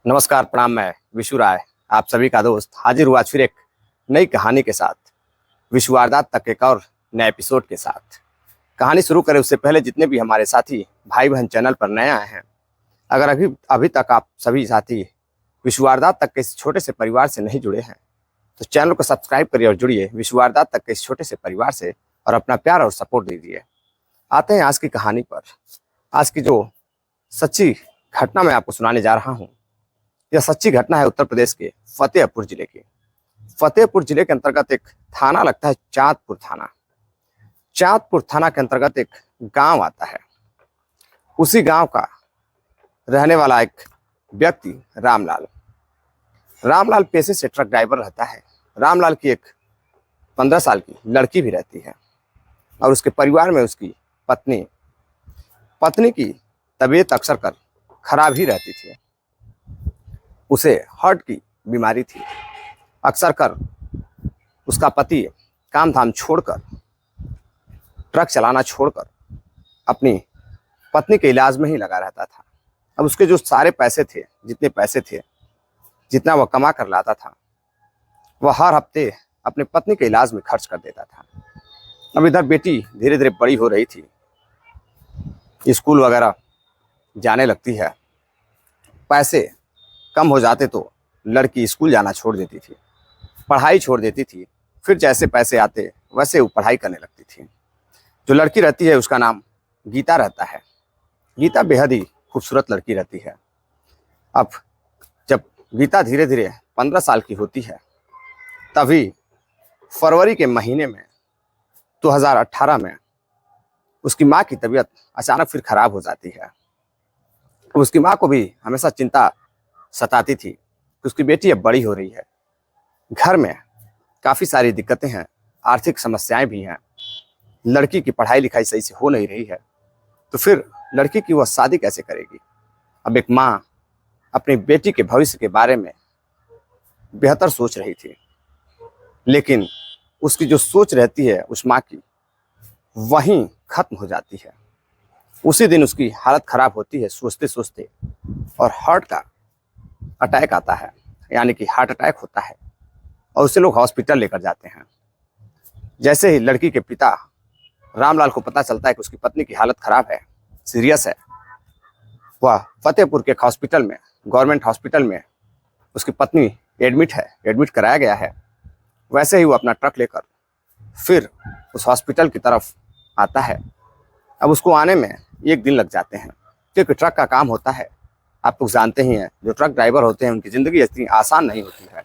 नमस्कार, प्रणाम। मैं विशु राय, आप सभी का दोस्त, हाजिर हुआ फिर एक नई कहानी के साथ, विश्व वारदात तक एक और नए एपिसोड के साथ। कहानी शुरू करें उससे पहले जितने भी हमारे साथी भाई बहन चैनल पर नए आए हैं, अगर अभी अभी तक आप सभी साथी विश्व वारदात तक के इस छोटे से परिवार से नहीं जुड़े हैं तो चैनल को सब्सक्राइब करिए और जुड़िए विश्व वारदात तक के इस छोटे से परिवार से और अपना प्यार और सपोर्ट दीजिए। आते हैं आज की कहानी पर। आज की जो सच्ची घटना मैं आपको सुनाने जा रहा हूँ, यह सच्ची घटना है उत्तर प्रदेश के फतेहपुर जिले की। फतेहपुर जिले के अंतर्गत एक थाना लगता है, चांदपुर थाना। चांदपुर थाना के अंतर्गत एक गांव आता है। उसी गांव का रहने वाला एक व्यक्ति रामलाल। रामलाल पेशे से ट्रक ड्राइवर रहता है। रामलाल की एक 15 साल की लड़की भी रहती है और उसके परिवार में उसकी पत्नी की तबीयत अक्सर कर खराब ही रहती थी। उसे हार्ट की बीमारी थी। अक्सर कर उसका पति काम धाम छोड़कर, ट्रक चलाना छोड़कर अपनी पत्नी के इलाज में ही लगा रहता था। अब उसके जो सारे पैसे थे, जितने पैसे थे, जितना वह कमा कर लाता था, वह हर हफ्ते अपनी पत्नी के इलाज में खर्च कर देता था। अब इधर बेटी धीरे धीरे बड़ी हो रही थी, स्कूल वगैरह जाने लगती है। पैसे कम हो जाते तो लड़की स्कूल जाना छोड़ देती थी, पढ़ाई छोड़ देती थी। फिर जैसे पैसे आते वैसे वो पढ़ाई करने लगती थी। जो लड़की रहती है उसका नाम गीता रहता है। गीता बेहद ही खूबसूरत लड़की रहती है। अब जब गीता धीरे धीरे 15 साल की होती है, तभी फरवरी के महीने में 2018 में उसकी माँ की तबीयत अचानक फिर खराब हो जाती है। उसकी माँ को भी हमेशा चिंता सताती थी कि उसकी बेटी अब बड़ी हो रही है, घर में काफ़ी सारी दिक्कतें हैं, आर्थिक समस्याएं भी हैं, लड़की की पढ़ाई लिखाई सही से हो नहीं रही है, तो फिर लड़की की वह शादी कैसे करेगी। अब एक माँ अपनी बेटी के भविष्य के बारे में बेहतर सोच रही थी, लेकिन उसकी जो सोच रहती है उस माँ की, वहीं खत्म हो जाती है। उसी दिन उसकी हालत खराब होती है सोचते सोचते, और हार्ट का अटैक आता है, यानी कि हार्ट अटैक होता है और उसे लोग हॉस्पिटल लेकर जाते हैं। जैसे ही लड़की के पिता रामलाल को पता चलता है कि उसकी पत्नी की हालत खराब है, सीरियस है, वह फतेहपुर के एक हॉस्पिटल में, गवर्नमेंट हॉस्पिटल में उसकी पत्नी एडमिट कराया गया है। वैसे ही वो अपना ट्रक लेकर फिर उस हॉस्पिटल की तरफ आता है। अब उसको आने में 1 दिन लग जाते हैं, क्योंकि ट्रक का काम होता है, आप लोग जानते ही हैं, जो ट्रक ड्राइवर होते हैं उनकी ज़िंदगी इतनी आसान नहीं होती है।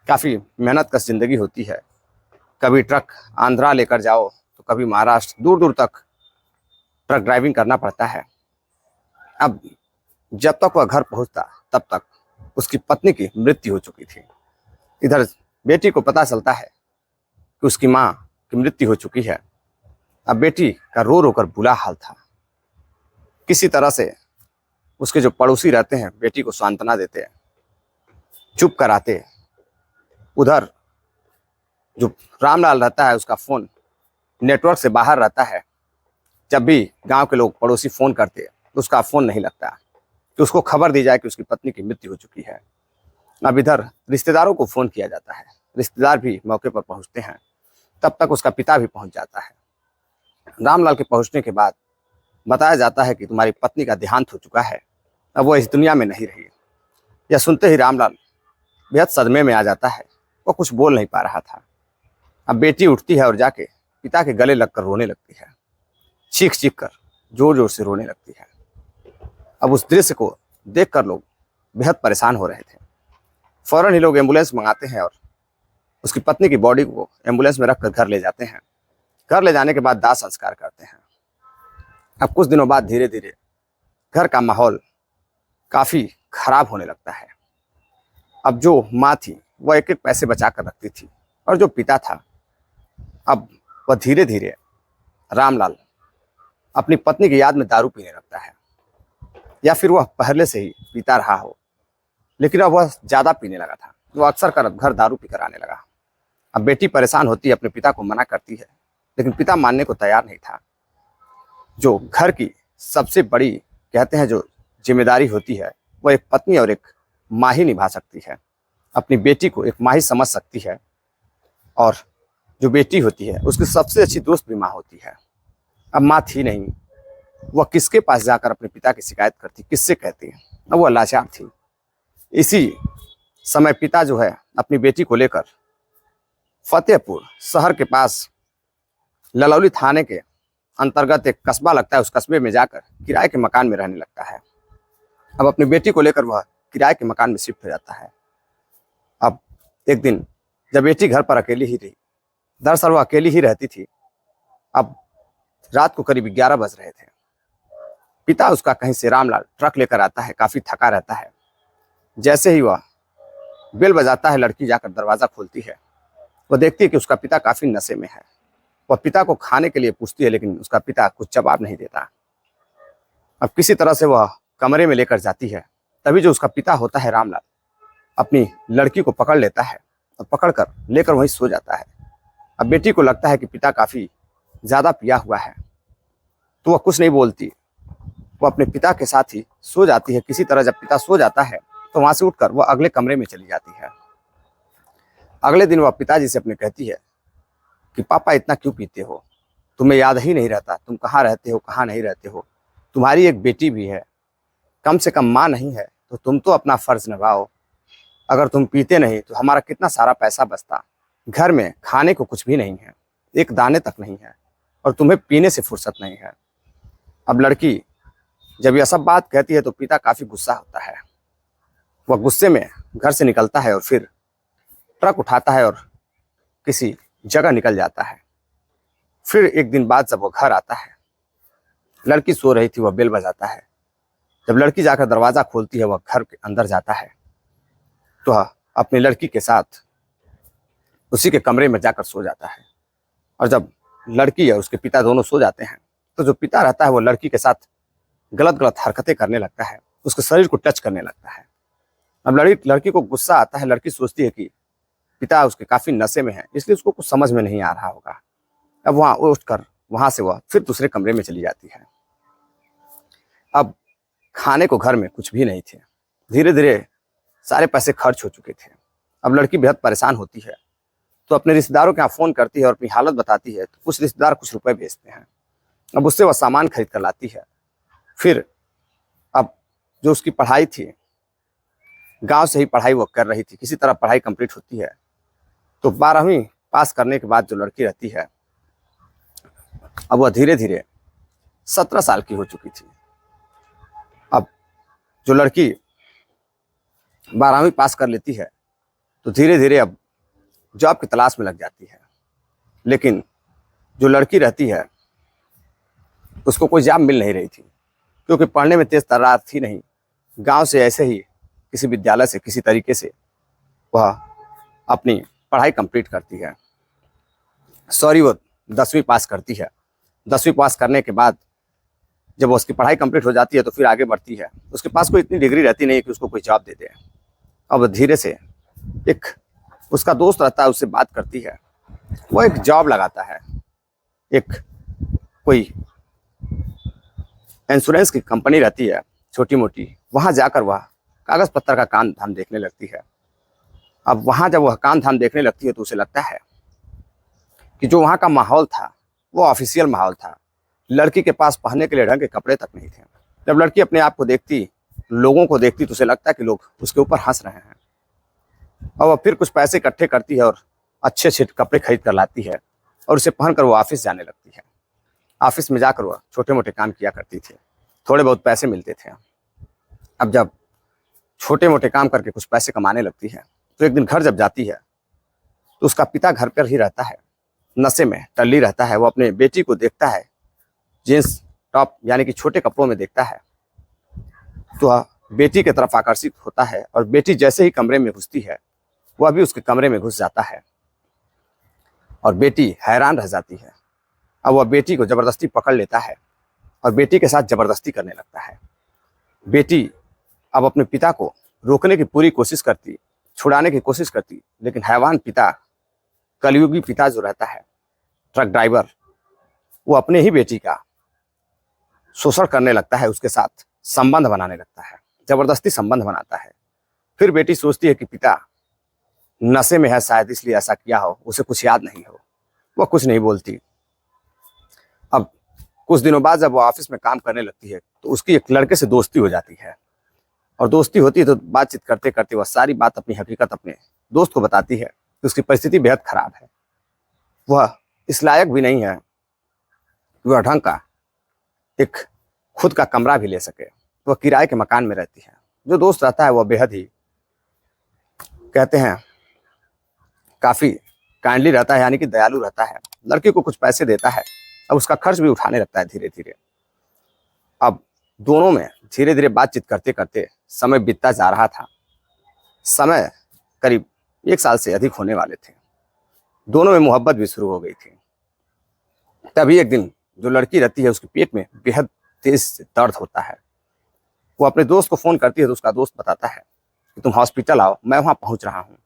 काफ़ी मेहनत कश ज़िंदगी होती है। कभी ट्रक आंध्रा लेकर जाओ तो कभी महाराष्ट्र, दूर दूर तक ट्रक ड्राइविंग करना पड़ता है। अब जब तक वह घर पहुंचता तब तक उसकी पत्नी की मृत्यु हो चुकी थी। इधर बेटी को पता चलता है कि उसकी माँ की मृत्यु हो चुकी है। अब बेटी का रो रो कर बुरा हाल था। किसी तरह से उसके जो पड़ोसी रहते हैं बेटी को सांत्वना देते हैं, चुप कराते। उधर जो रामलाल रहता है उसका फ़ोन नेटवर्क से बाहर रहता है। जब भी गांव के लोग पड़ोसी फ़ोन करते हैं तो उसका फ़ोन नहीं लगता कि उसको खबर दी जाए कि उसकी पत्नी की मृत्यु हो चुकी है। अब इधर रिश्तेदारों को फ़ोन किया जाता है, रिश्तेदार भी मौके पर पहुंचते हैं। तब तक उसका पिता भी पहुंच जाता है। रामलाल के पहुंचने के बाद बताया जाता है कि तुम्हारी पत्नी का देहांत हो चुका है, अब वो इस दुनिया में नहीं रही। यह सुनते ही रामलाल बेहद सदमे में आ जाता है। वो कुछ बोल नहीं पा रहा था। अब बेटी उठती है और जाके पिता के गले लगकर रोने लगती है, चीख चीख कर जोर जोर से रोने लगती है। अब उस दृश्य को देखकर लोग बेहद परेशान हो रहे थे। फौरन ही लोग एम्बुलेंस मंगाते हैं और उसकी पत्नी की बॉडी को एम्बुलेंस में रखकर घर ले जाते हैं। घर ले जाने के बाद दाह संस्कार करते हैं। अब कुछ दिनों बाद धीरे धीरे घर का माहौल काफ़ी खराब होने लगता है। अब जो माँ थी वह एक एक पैसे बचा कर रखती थी, और जो पिता था, अब वह धीरे धीरे रामलाल अपनी पत्नी की याद में दारू पीने लगता है, या फिर वह पहले से ही पीता रहा हो, लेकिन अब वह ज़्यादा पीने लगा था। वो अक्सर कर घर दारू पीकर आने लगा। अब बेटी परेशान होती है, अपने पिता को मना करती है, लेकिन पिता मानने को तैयार नहीं था। जो घर की सबसे बड़ी कहते हैं जो जिम्मेदारी होती है, वो एक पत्नी और एक माँ ही निभा सकती है, अपनी बेटी को एक माँ ही समझ सकती है। और जो बेटी होती है उसकी सबसे अच्छी दोस्त भी माँ होती है। अब माँ थी नहीं, वह किसके पास जाकर अपने पिता की शिकायत करती, किससे कहती? अब वह लाचार थी। इसी समय पिता जो है अपनी बेटी को लेकर फतेहपुर शहर के पास ललौली थाने के अंतर्गत एक कस्बा लगता है, उस कस्बे में जाकर किराए के मकान में रहने लगता है। अब अपनी बेटी को लेकर वह किराए के मकान में शिफ्ट हो जाता है। अब एक दिन जब बेटी घर पर अकेली ही रही, दरअसल वह अकेली ही रहती थी। अब रात को करीब 11 बज रहे थे। पिता उसका कहीं से रामलाल ट्रक लेकर आता है, काफी थका रहता है। जैसे ही वह बेल बजाता है, लड़की जाकर दरवाजा खोलती है। वह देखती है कि उसका पिता काफी नशे में है। वह पिता को खाने के लिए पूछती है, लेकिन उसका पिता कुछ जवाब नहीं देता। अब किसी तरह से वह कमरे में लेकर जाती है। तभी जो उसका पिता होता है रामलाल, अपनी लड़की को पकड़ लेता है और पकड़कर लेकर वहीं सो जाता है। अब बेटी को लगता है कि पिता काफी ज्यादा पिया हुआ है, तो वह कुछ नहीं बोलती। वह अपने पिता के साथ ही सो जाती है। किसी तरह जब पिता सो जाता है तो वहां से उठकर वह अगले कमरे में चली जाती है। अगले दिन वह पिताजी से अपने कहती है कि पापा इतना क्यों पीते हो? तुम्हें याद ही नहीं रहता, तुम कहाँ रहते हो, कहाँ नहीं रहते हो? तुम्हारी एक बेटी भी है, कम से कम माँ नहीं है तो तुम तो अपना फर्ज निभाओ। अगर तुम पीते नहीं तो हमारा कितना सारा पैसा बचता। घर में खाने को कुछ भी नहीं है, एक दाने तक नहीं है, और तुम्हें पीने से फुर्सत नहीं है। अब लड़की जब यह सब बात कहती है तो पिता काफी गुस्सा होता है। वह गुस्से में घर से निकलता है और फिर ट्रक उठाता है और किसी जगह निकल जाता है। फिर एक दिन बाद जब वो घर आता है, लड़की सो रही थी, वह बेल बजाता है। जब लड़की जाकर दरवाजा खोलती है, वह घर के अंदर जाता है तो वह अपनी लड़की के साथ उसी के कमरे में जाकर सो जाता है। और जब लड़की और उसके पिता दोनों सो जाते हैं तो जो पिता रहता है वो लड़की के साथ गलत गलत हरकतें करने लगता है, उसके शरीर को टच करने लगता है। अब लड़की को गुस्सा आता है। लड़की सोचती है कि पिता उसके काफी नशे में है, इसलिए उसको कुछ समझ में नहीं आ रहा होगा। अब वहां उठकर वहां से वह फिर दूसरे कमरे में चली जाती है। अब खाने को घर में कुछ भी नहीं थे। धीरे धीरे सारे पैसे खर्च हो चुके थे। अब लड़की बेहद परेशान होती है तो अपने रिश्तेदारों के यहाँ फोन करती है और अपनी हालत बताती है। तो कुछ रिश्तेदार कुछ रुपए भेजते हैं। अब उससे वह सामान खरीद कर लाती है। फिर अब जो उसकी पढ़ाई थी, गांव से ही पढ़ाई वो कर रही थी, किसी तरह पढ़ाई कंप्लीट होती है। तो 12वीं पास करने के बाद जो लड़की रहती है, अब वह धीरे धीरे 17 साल की हो चुकी थी। अब जो लड़की 12वीं पास कर लेती है तो धीरे धीरे अब जॉब की तलाश में लग जाती है। लेकिन जो लड़की रहती है उसको कोई जॉब मिल नहीं रही थी, क्योंकि पढ़ने में तेज तर्रार थी नहीं। गांव से ऐसे ही किसी विद्यालय से किसी तरीके से वह अपनी पढ़ाई कंप्लीट करती है। वो 10वीं पास करती है। 10वीं पास करने के बाद जब वो उसकी पढ़ाई कंप्लीट हो जाती है तो फिर आगे बढ़ती है। उसके पास कोई इतनी डिग्री रहती नहीं है कि उसको कोई जॉब दे दे। अब धीरे से एक उसका दोस्त रहता है, उससे बात करती है। वो एक जॉब लगाता है, एक कोई इंश्योरेंस की कंपनी रहती है छोटी मोटी, वहां जाकर वह कागज पत्तर का काम धाम देखने लगती है। अब वहां जब वह काम धाम देखने लगती है तो उसे लगता है कि जो वहां का माहौल था वो ऑफिशियल माहौल था। लड़की के पास पहनने के लिए ढंग के कपड़े तक नहीं थे। जब लड़की अपने आप को देखती, लोगों को देखती, तो उसे लगता है कि लोग उसके ऊपर हंस रहे हैं। और वह फिर कुछ पैसे इकट्ठे करती है और अच्छे अच्छे कपड़े खरीद कर लाती है और उसे पहनकर वो ऑफिस जाने लगती है। ऑफिस में जाकर वह छोटे मोटे काम किया करती थी, थोड़े बहुत पैसे मिलते थे। अब जब छोटे मोटे काम करके कुछ पैसे कमाने लगती है तो एक दिन घर जब जाती है तो उसका पिता घर पर ही रहता है, नशे में टल्ली रहता है। वो अपने बेटी को देखता है, जींस टॉप यानी कि छोटे कपड़ों में देखता है, तो वह बेटी की तरफ आकर्षित होता है और बेटी जैसे ही कमरे में घुसती है वह भी उसके कमरे में घुस जाता है और बेटी हैरान रह जाती है। अब वह बेटी को जबरदस्ती पकड़ लेता है और बेटी के साथ जबरदस्ती करने लगता है। बेटी अब अपने पिता को रोकने की पूरी कोशिश करती, छुड़ाने की कोशिश करती, लेकिन हैवान पिता, कलयुगी पिता जो रहता है, ट्रक ड्राइवर, वो अपने ही बेटी का शोषण करने लगता है, उसके साथ संबंध बनाने लगता है, जबरदस्ती संबंध बनाता है। फिर बेटी सोचती है कि पिता नशे में है, शायद इसलिए ऐसा किया हो, उसे कुछ याद नहीं हो। वह कुछ नहीं बोलती। अब कुछ दिनों बाद जब वो ऑफिस में काम करने लगती है तो उसकी एक लड़के से दोस्ती हो जाती है, और दोस्ती होती है तो बातचीत करते करते वह सारी बात, अपनी हकीकत अपने दोस्त को बताती है कि उसकी परिस्थिति बेहद खराब है। वह इस लायक भी नहीं है कि वह ढंग का एक खुद का कमरा भी ले सके। वह किराए के मकान में रहती है। जो दोस्त रहता है वह बेहद ही, कहते हैं, काफ़ी काइंडली रहता है, यानी कि दयालु रहता है। लड़की को कुछ पैसे देता है, अब उसका खर्च भी उठाने लगता है धीरे धीरे। अब दोनों में धीरे धीरे बातचीत करते करते समय बीतता जा रहा था। समय करीब 1 साल से अधिक होने वाले थे। दोनों में मोहब्बत भी शुरू हो गई थी। तभी एक दिन जो लड़की रहती है उसके पेट में बेहद तेज दर्द होता है। वो अपने दोस्त को फ़ोन करती है तो उसका दोस्त बताता है कि तुम हॉस्पिटल आओ, मैं वहाँ पहुँच रहा हूँ।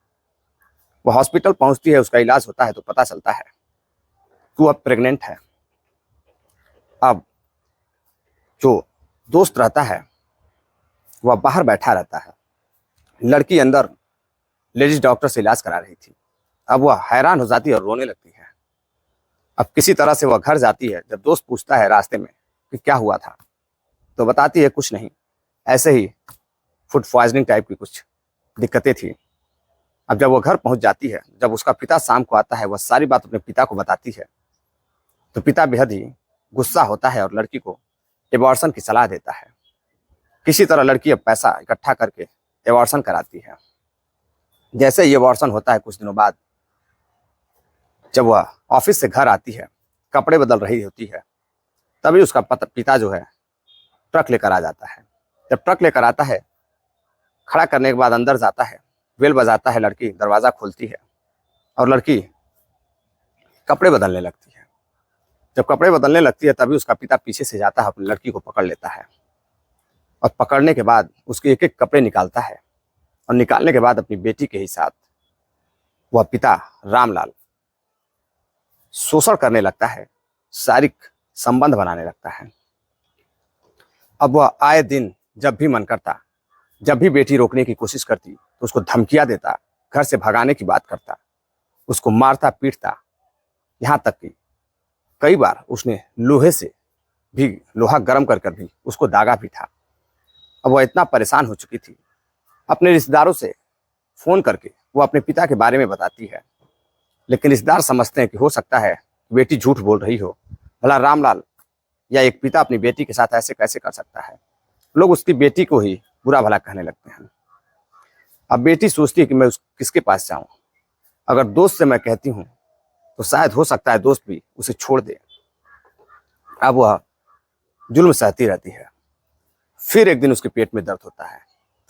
वो हॉस्पिटल पहुँचती है, उसका इलाज होता है तो पता चलता है कि वह प्रेग्नेंट है। अब जो दोस्त रहता है वह बाहर बैठा रहता है। लड़की अंदर लेडीज डॉक्टर से इलाज करा रही थी। अब वह हैरान हो जाती है और रोने लगती है। अब किसी तरह से वह घर जाती है। जब दोस्त पूछता है रास्ते में कि क्या हुआ था, तो बताती है कुछ नहीं, ऐसे ही फूड पॉइजनिंग टाइप की कुछ दिक्कतें थी। अब जब वो घर पहुंच जाती है, जब उसका पिता शाम को आता है, वह सारी बात अपने पिता को बताती है तो पिता बेहद ही गुस्सा होता है और लड़की को एबॉर्शन की सलाह देता है। किसी तरह लड़की अब पैसा इकट्ठा करके एबॉर्शन कराती है। जैसे ही एबॉर्शन होता है, कुछ दिनों बाद जब वह ऑफिस से घर आती है, कपड़े बदल रही होती है, तभी उसका पिता जो है ट्रक लेकर आ जाता है। जब ट्रक लेकर आता है, खड़ा करने के बाद अंदर जाता है, बेल बजाता है, लड़की दरवाज़ा खोलती है और लड़की कपड़े बदलने लगती है। जब कपड़े बदलने लगती है तभी उसका पिता पीछे से जाता है, अपनी लड़की को पकड़ लेता है और पकड़ने के बाद उसके एक एक कपड़े निकालता है और निकालने के बाद अपनी बेटी के ही साथ वह पिता रामलाल शोषण करने लगता है, शारीरिक संबंध बनाने लगता है। अब वह आए दिन जब भी मन करता, जब भी बेटी रोकने की कोशिश करती तो उसको धमकियां देता, घर से भगाने की बात करता, उसको मारता पीटता, यहाँ तक कि कई बार उसने लोहे से भी, लोहा गर्म कर कर भी उसको दागा भी था। अब वह इतना परेशान हो चुकी थी, अपने रिश्तेदारों से फ़ोन करके वो अपने पिता के बारे में बताती है, लेकिन रिश्तेदार समझते हैं कि हो सकता है बेटी झूठ बोल रही हो, भला रामलाल या एक पिता अपनी बेटी के साथ ऐसे कैसे कर सकता है। लोग उसकी बेटी को ही बुरा भला कहने लगते हैं। अब बेटी सोचती है कि मैं किसके पास जाऊं, अगर दोस्त से मैं कहती हूँ तो शायद हो सकता है दोस्त भी उसे छोड़ दे। अब वह जुल्म सहती रहती है। फिर एक दिन उसके पेट में दर्द होता है।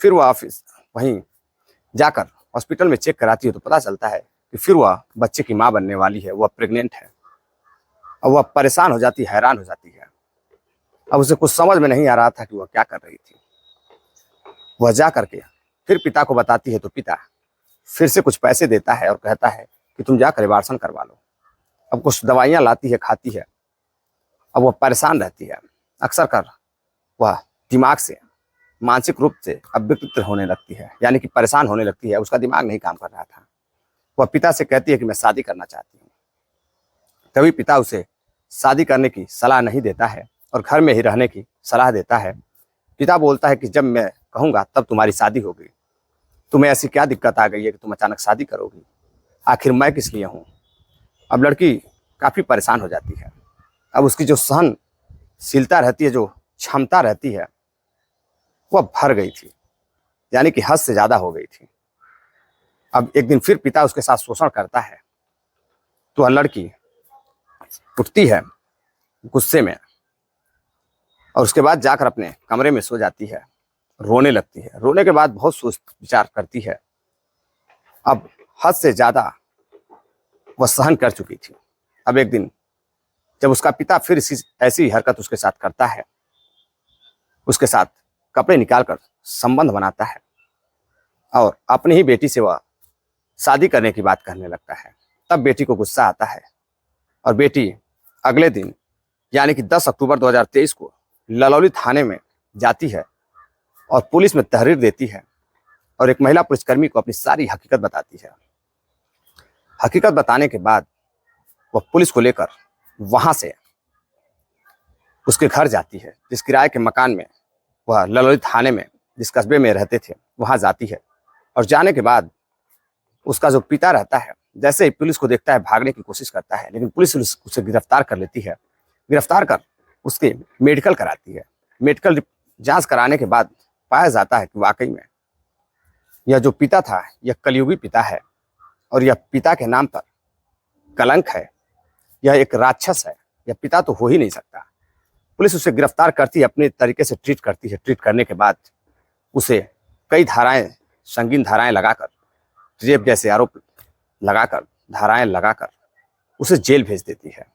फिर वह ऑफिस वहीं जाकर हॉस्पिटल में चेक कराती है तो पता चलता है कि फिर वह बच्चे की माँ बनने वाली है, वह प्रेग्नेंट है। अब वह परेशान हो जाती है, हैरान हो जाती है। अब उसे कुछ समझ में नहीं आ रहा था कि वह क्या कर रही थी। वह जा करके फिर पिता को बताती है तो पिता फिर से कुछ पैसे देता है और कहता है कि तुम जाकर एबॉर्शन करवा लो। अब कुछ दवाइयाँ लाती है, खाती है। अब वह परेशान रहती है। अक्सर कर वह दिमाग से, मानसिक रूप से अब विकृत होने लगती है, यानी कि परेशान होने लगती है। उसका दिमाग नहीं काम कर रहा था। वह पिता से कहती है कि मैं शादी करना चाहती हूँ। तभी पिता उसे शादी करने की सलाह नहीं देता है और घर में ही रहने की सलाह देता है। पिता बोलता है कि जब मैं कहूँगा तब तुम्हारी शादी होगी, तुम्हें ऐसी क्या दिक्कत आ गई है कि तुम अचानक शादी करोगी, आखिर मैं किस लिए हूँ। अब लड़की काफ़ी परेशान हो जाती है। अब उसकी जो सहनशीलता रहती है, जो क्षमता रहती है, वह भर गई थी, यानी कि हद से ज़्यादा हो गई थी। अब एक दिन फिर पिता उसके साथ शोषण करता है तो वह लड़की उठती है गुस्से में और उसके बाद जाकर अपने कमरे में सो जाती है, रोने लगती है। रोने के बाद बहुत सोच विचार करती है। अब हद से ज़्यादा वह सहन कर चुकी थी। अब एक दिन जब उसका पिता फिर ऐसी हरकत उसके साथ करता है, उसके साथ कपड़े निकालकर संबंध बनाता है और अपनी ही बेटी से वह शादी करने की बात करने लगता है, तब बेटी को गुस्सा आता है और बेटी अगले दिन यानी कि 10 अक्टूबर 2023 को ललौली थाने में जाती है और पुलिस में तहरीर देती है और एक महिला पुलिसकर्मी को अपनी सारी हकीकत बताती है। हकीकत बताने के बाद वह पुलिस को लेकर वहां से उसके घर जाती है, जिस किराए के मकान में वह ललौली थाने में जिस कस्बे में रहते थे वहां जाती है। और जाने के बाद उसका जो पिता रहता है, जैसे ही पुलिस को देखता है भागने की कोशिश करता है, लेकिन पुलिस उसे गिरफ्तार कर लेती है। गिरफ्तार कर उसके मेडिकल कराती है। मेडिकल जांच कराने के बाद पाया जाता है कि वाकई में यह जो पिता था यह कलयुगी पिता है और यह पिता के नाम पर कलंक है। यह एक राक्षस है, यह पिता तो हो ही नहीं सकता। पुलिस उसे गिरफ्तार करती है, अपने तरीके से ट्रीट करती है। ट्रीट करने के बाद उसे कई धाराएं, संगीन धाराएं लगाकर, रेप जैसे आरोप लगाकर, धाराएं लगाकर उसे जेल भेज देती है।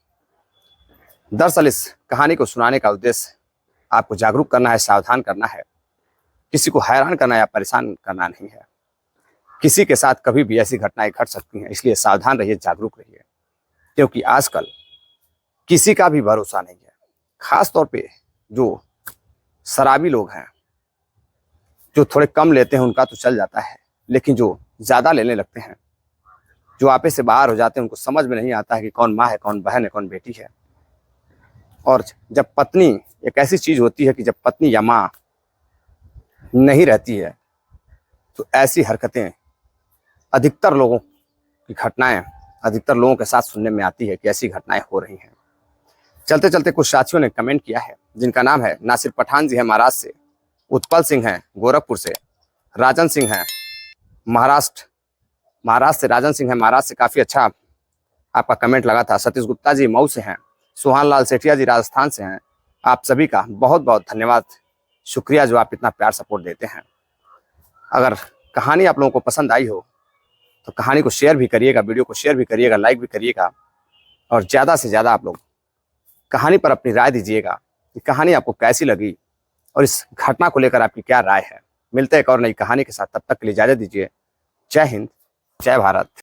दरअसल इस कहानी को सुनाने का उद्देश्य आपको जागरूक करना है, सावधान करना है। किसी को हैरान करना या परेशान करना नहीं है। किसी के साथ कभी भी ऐसी घटनाएं घट सकती हैं, इसलिए सावधान रहिए, जागरूक रहिए, क्योंकि आजकल किसी का भी भरोसा नहीं है। खास तौर पे जो शराबी लोग हैं, जो थोड़े कम लेते हैं उनका तो चल जाता है, लेकिन जो ज़्यादा लेने लगते हैं, जो आपे से बाहर हो जाते हैं, उनको समझ में नहीं आता है कि कौन माँ है, कौन बहन है, कौन बेटी है। और जब पत्नी एक ऐसी चीज़ होती है कि जब पत्नी या माँ नहीं रहती है तो ऐसी हरकतें अधिकतर लोगों की घटनाएं अधिकतर लोगों के साथ सुनने में आती है कि ऐसी घटनाएं हो रही हैं। चलते चलते कुछ साथियों ने कमेंट किया है, जिनका नाम है नासिर पठान जी है महाराष्ट्र से, उत्पल सिंह हैं गोरखपुर से, राजन सिंह हैं महाराष्ट्र से, राजन सिंह है महाराष्ट्र से, काफ़ी अच्छा आपका कमेंट लगा था। सतीश गुप्ता जी मऊ से हैं, सुहान लाल सेठिया जी राजस्थान से हैं। आप सभी का बहुत बहुत धन्यवाद, शुक्रिया जो आप इतना प्यार सपोर्ट देते हैं। अगर कहानी आप लोगों को पसंद आई हो तो कहानी को शेयर भी करिएगा, वीडियो को शेयर भी करिएगा, लाइक भी करिएगा, और ज़्यादा से ज़्यादा आप लोग कहानी पर अपनी राय दीजिएगा कि कहानी आपको कैसी लगी और इस घटना को लेकर आपकी क्या राय है। मिलते हैं एक और नई कहानी के साथ, तब तक के लिए इजाज़त दीजिए। जय हिंद, जय भारत।